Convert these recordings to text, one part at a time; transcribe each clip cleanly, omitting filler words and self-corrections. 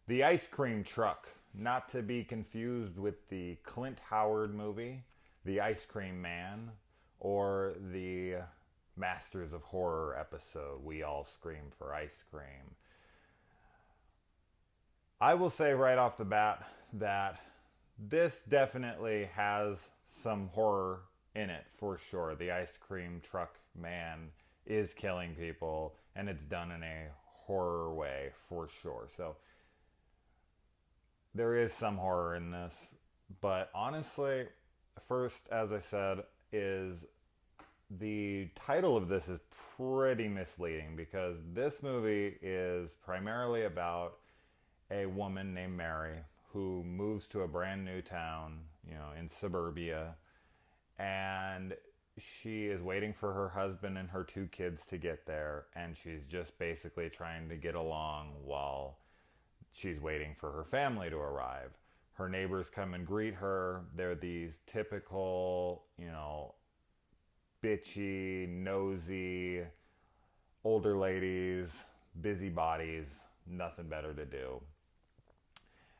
The Ice Cream Truck, not to be confused with the Clint Howard movie, The Ice Cream Man, or the Masters of Horror episode, We All Scream for Ice Cream. I will say right off the bat that this definitely has some horror in it for sure. The ice cream truck man is killing people, and it's done in a horror way for sure. So there is some horror in this, but honestly, first, as I said, is the title of this is pretty misleading because this movie is primarily about a woman named Mary who moves to a brand new town, in suburbia, and she is waiting for her husband and her two kids to get there, and she's just basically trying to get along while she's waiting for her family to arrive. Her neighbors come and greet her. They're these typical, bitchy, nosy, older ladies, busybodies, nothing better to do.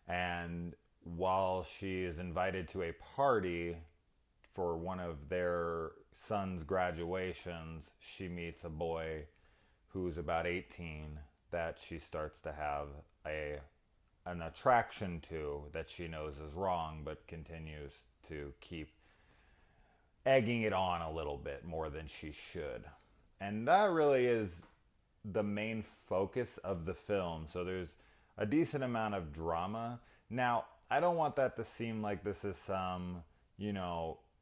And while she is invited to a party for one of their son's graduations, she meets a boy who's about 18 that she starts to have an attraction to that she knows is wrong, but continues to keep egging it on a little bit more than she should. And that really is the main focus of the film. So there's a decent amount of drama. Now, I don't want that to seem like this is some,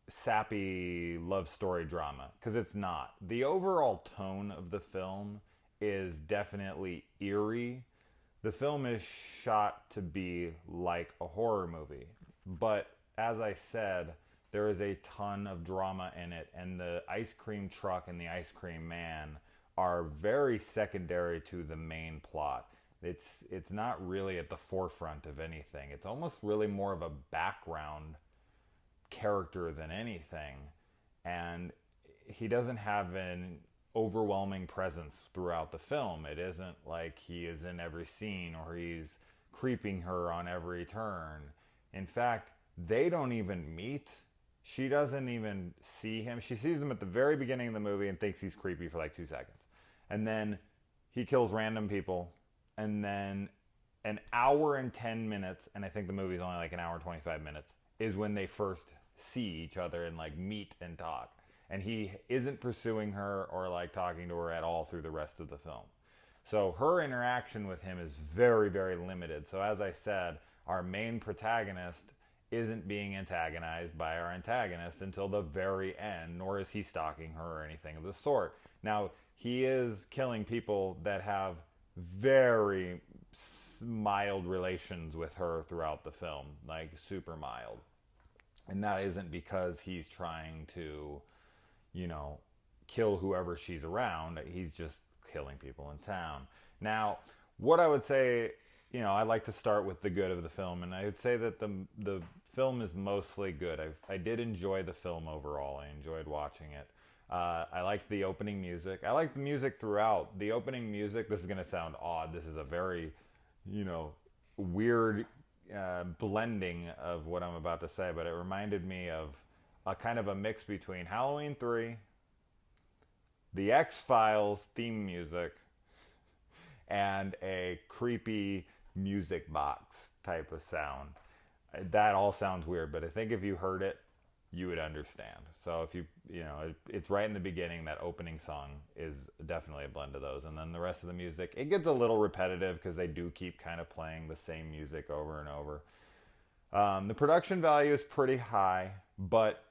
sappy love story drama, because it's not. The overall tone of the film is definitely eerie. The film is shot to be like a horror movie, but as I said, there is a ton of drama in it, and the ice cream truck and the ice cream man are very secondary to the main plot. It's not really at the forefront of anything. It's almost really more of a background character than anything, and he doesn't have an overwhelming presence throughout the film. It isn't like he is in every scene or he's creeping her on every turn. In fact, they don't even meet. She doesn't even see him. She sees him at the very beginning of the movie and thinks he's creepy for like 2 seconds. And then he kills random people. And then an hour and 10 minutes, and I think the movie's only like an hour and 25 minutes, is when they first see each other and like meet and talk. And he isn't pursuing her or like talking to her at all through the rest of the film. So her interaction with him is very, very limited. So as I said, our main protagonist isn't being antagonized by our antagonist until the very end, nor is he stalking her or anything of the sort. Now, he is killing people that have very mild relations with her throughout the film, like super mild. And that isn't because he's trying to, kill whoever she's around. He's just killing people in town. Now, what I would say, I like to start with the good of the film, and I would say that the film is mostly good. I did enjoy the film overall. I enjoyed watching it. I liked the opening music. I liked the music throughout. The opening music, this is going to sound odd. This is a very, weird blending of what I'm about to say, but it reminded me of a kind of a mix between Halloween 3, the X-Files theme music, and a creepy music box type of sound. That all sounds weird, but I think if you heard it, you would understand. So if it's right in the beginning. That opening song is definitely a blend of those, and then the rest of the music, it gets a little repetitive because they do keep kind of playing the same music over and over. The production value is pretty high, but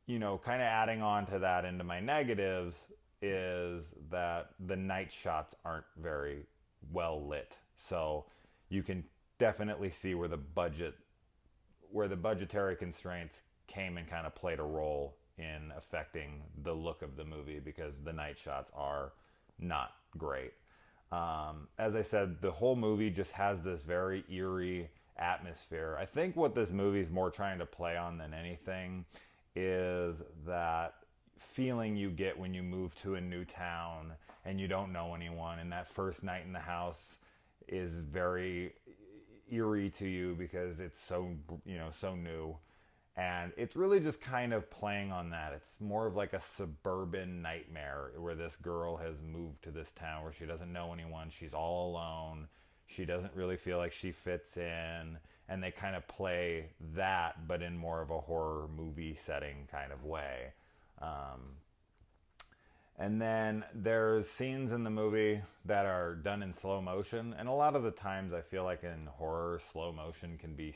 kind of adding on to that into my negatives is that the night shots aren't very well lit. So you can definitely see where the budgetary constraints came and kind of played a role in affecting the look of the movie, because the night shots are not great. As I said, the whole movie just has this very eerie atmosphere. I think what this movie is more trying to play on than anything is that feeling you get when you move to a new town and you don't know anyone, and that first night in the house is very, eerie to you because it's so, so new. And it's really just kind of playing on that. It's more of like a suburban nightmare where this girl has moved to this town where she doesn't know anyone. She's all alone. She doesn't really feel like she fits in. And they kind of play that, but in more of a horror movie setting kind of way. Um, and then there's scenes in the movie that are done in slow motion. And a lot of the times I feel like in horror, slow motion can be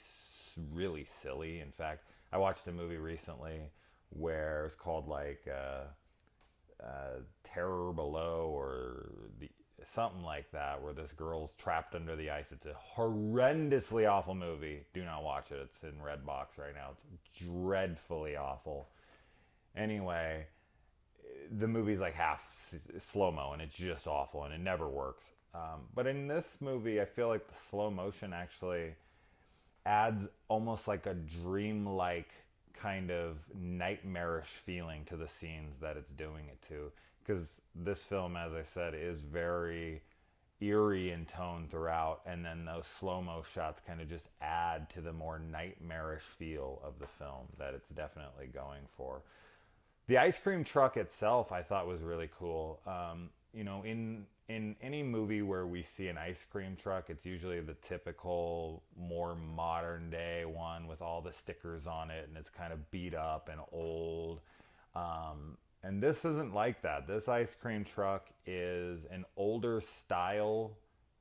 really silly. In fact, I watched a movie recently where it's called like Terror Below or something like that, where this girl's trapped under the ice. It's a horrendously awful movie. Do not watch it. It's in Redbox right now. It's dreadfully awful. Anyway, the movie's like half slow-mo and it's just awful and it never works. But in this movie, I feel like the slow motion actually adds almost like a dream-like kind of nightmarish feeling to the scenes that it's doing it to. Because this film, as I said, is very eerie in tone throughout, and then those slow-mo shots kind of just add to the more nightmarish feel of the film that it's definitely going for. The ice cream truck itself, I thought was really cool. In any movie where we see an ice cream truck, it's usually the typical, more modern day one with all the stickers on it, and it's kind of beat up and old. And this isn't like that. This ice cream truck is an older style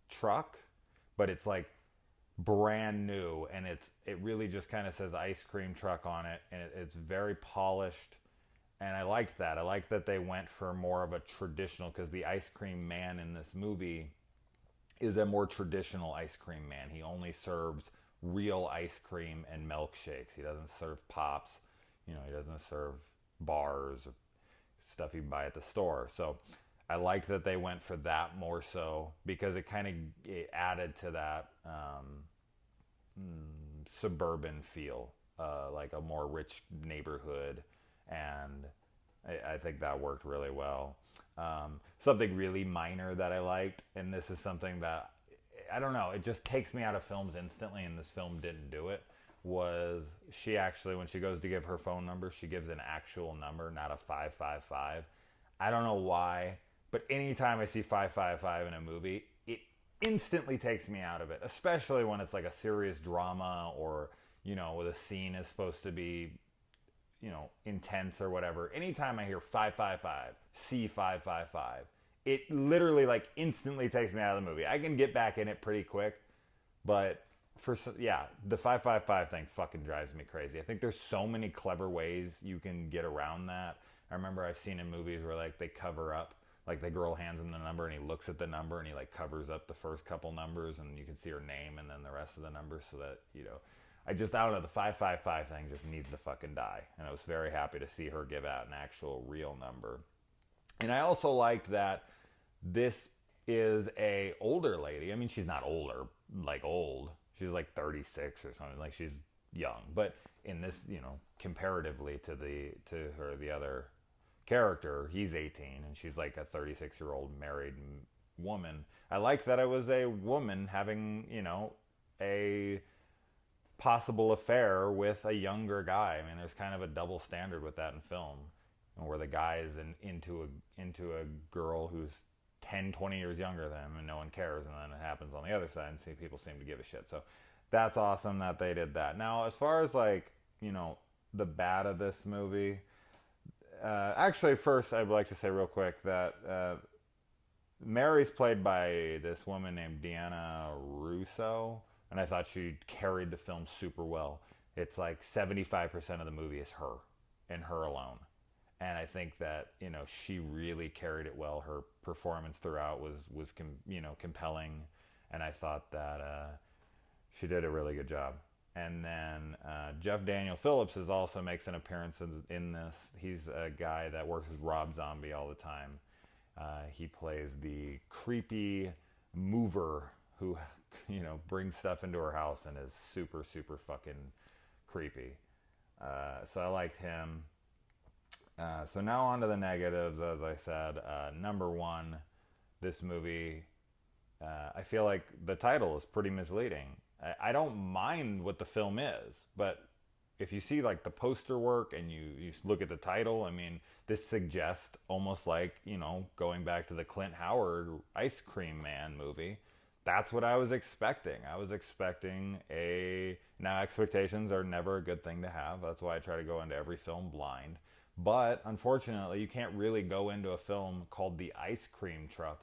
truck, but it's like brand new, and it really just kind of says ice cream truck on it, and it's very polished. And I liked that. I liked that they went for more of a traditional, because the ice cream man in this movie is a more traditional ice cream man. He only serves real ice cream and milkshakes. He doesn't serve pops. He doesn't serve bars or stuff you buy at the store. So I liked that they went for that more so, because it kind of added to that suburban feel, like a more rich neighborhood. And I think that worked really well. Something really minor that I liked, and this is something that, I don't know, it just takes me out of films instantly, and this film didn't do it, was she actually, when she goes to give her phone number, she gives an actual number, not a 555. I don't know why, but anytime I see 555 in a movie, it instantly takes me out of it, especially when it's like a serious drama or, where the scene is supposed to be intense or whatever. Anytime I hear 555, C555, it literally like instantly takes me out of the movie. I can get back in it pretty quick, but the 555 thing fucking drives me crazy. I think there's so many clever ways you can get around that. I remember I've seen in movies where like they cover up, like the girl hands him the number and he looks at the number and he like covers up the first couple numbers and you can see her name and then the rest of the numbers, so that, I don't know, the 555 thing just needs to fucking die. And I was very happy to see her give out an actual real number. And I also liked that this is a older lady. I mean, she's not older, like old. She's like 36 or something. Like, she's young. But in this, comparatively to the other character, he's 18 and she's like a 36-year-old married woman. I liked that it was a woman having, a possible affair with a younger guy. I mean, there's kind of a double standard with that in film, where the guy is into a girl who's 10, 20 years younger than him and no one cares, and then it happens on the other side and people seem to give a shit. So that's awesome that they did that. Now, as far as like, the bad of this movie, actually first I'd like to say real quick that Mary's played by this woman named Deanna Russo, and I thought she carried the film super well. It's like 75% of the movie is her and her alone. And I think that, she really carried it well. Her performance throughout was compelling. And I thought that she did a really good job. And then Jeff Daniel Phillips also makes an appearance in this. He's a guy that works with Rob Zombie all the time. He plays the creepy mover who brings stuff into her house and is super, super fucking creepy. So I liked him. So now on to the negatives, as I said. Number one, this movie, I feel like the title is pretty misleading. I don't mind what the film is, but if you see like the poster work and you look at the title, I mean, this suggests almost like, going back to the Clint Howard Ice Cream Man movie. That's what I was expecting. I was expecting now expectations are never a good thing to have. That's why I try to go into every film blind. But unfortunately, you can't really go into a film called The Ice Cream Truck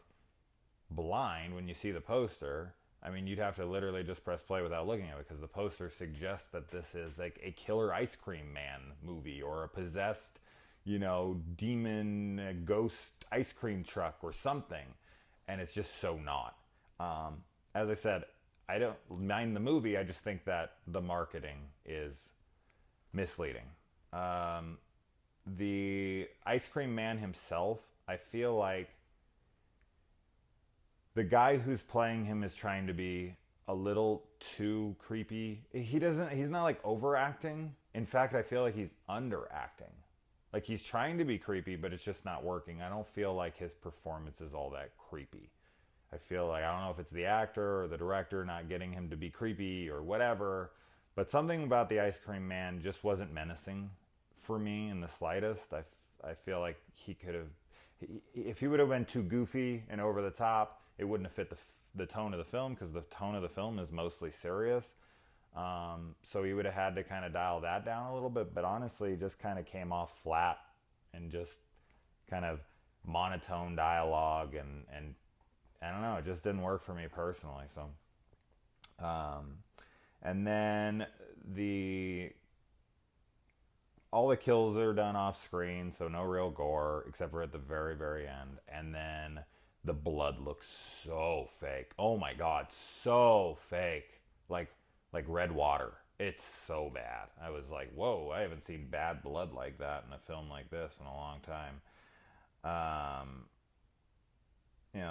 blind when you see the poster. I mean, you'd have to literally just press play without looking at it because the poster suggests that this is like a killer ice cream man movie or a possessed, demon ghost ice cream truck or something. And it's just so not. As I said, I don't mind the movie. I just think that the marketing is misleading. The ice cream man himself, I feel like the guy who's playing him is trying to be a little too creepy. He's not like overacting. In fact, I feel like he's underacting. Like he's trying to be creepy, but it's just not working. I don't feel like his performance is all that creepy. I feel like, I don't know if it's the actor or the director not getting him to be creepy or whatever, but something about the Ice Cream Man just wasn't menacing for me in the slightest. I feel like he could have, if he would have been too goofy and over the top, it wouldn't have fit the tone of the film, because the tone of the film is mostly serious. So he would have had to kind of dial that down a little bit, but honestly, it just kind of came off flat and just kind of monotone dialogue, and I don't know, it just didn't work for me personally. So, and then all the kills are done off screen, so no real gore except for at the very, very end. And then the blood looks so fake. Oh my god, so fake. Like red water. It's so bad. I was like, whoa, I haven't seen bad blood like that in a film like this in a long time.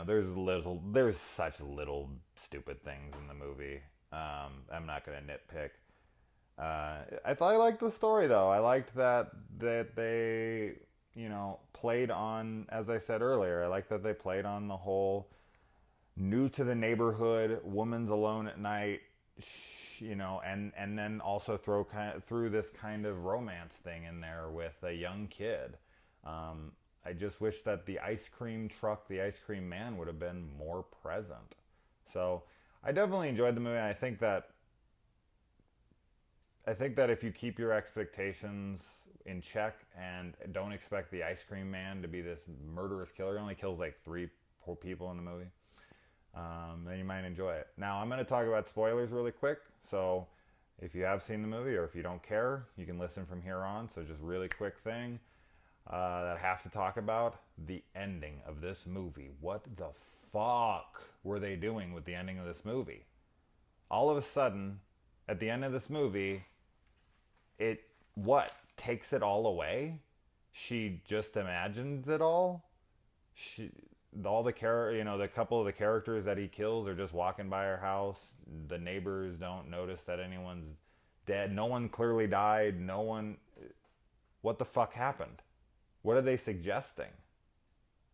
There's such little stupid things in the movie. I'm not gonna nitpick. I liked the story though. I liked that they played on, as I said earlier, I like that they played on the whole new to the neighborhood, woman's alone at night, and then also threw this kind of romance thing in there with a young kid. I just wish that the ice cream truck, the ice cream man, would have been more present. So I definitely enjoyed the movie. And I think that if you keep your expectations in check and don't expect the ice cream man to be this murderous killer, he only kills like 3 poor people in the movie, then you might enjoy it. Now I'm going to talk about spoilers really quick. So if you have seen the movie, or if you don't care, you can listen from here on. So just really quick thing that I have to talk about: the ending of this movie. What the fuck were they doing with the ending of this movie? All of a sudden, at the end of this movie, it takes it all away? She just imagines it all? The couple of the characters that he kills are just walking by her house. The neighbors don't notice that anyone's dead. No one clearly died. What the fuck happened? What are they suggesting?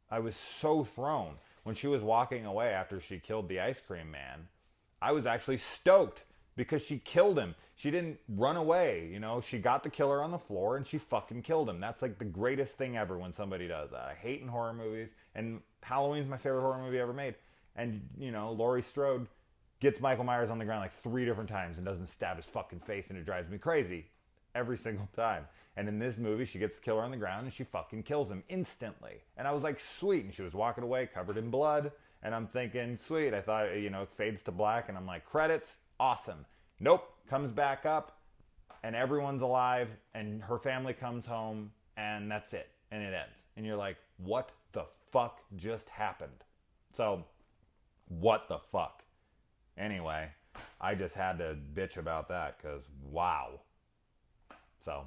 I was so thrown. When she was walking away after she killed the ice cream man, I was actually stoked because she killed him. She didn't run away, She got the killer on the floor and she fucking killed him. That's like the greatest thing ever when somebody does that. I hate in horror movies, and Halloween's my favorite horror movie ever made. And, Laurie Strode gets Michael Myers on the ground like 3 different times and doesn't stab his fucking face, and it drives me crazy every single time. And in this movie, she gets the killer on the ground and she fucking kills him instantly. And I was like, sweet. And she was walking away covered in blood. And I'm thinking, sweet. I thought, it fades to black. And I'm like, credits, awesome. Nope. Comes back up and everyone's alive and her family comes home and that's it. And it ends. And you're like, what the fuck just happened? So, what the fuck? Anyway, I just had to bitch about that because wow. So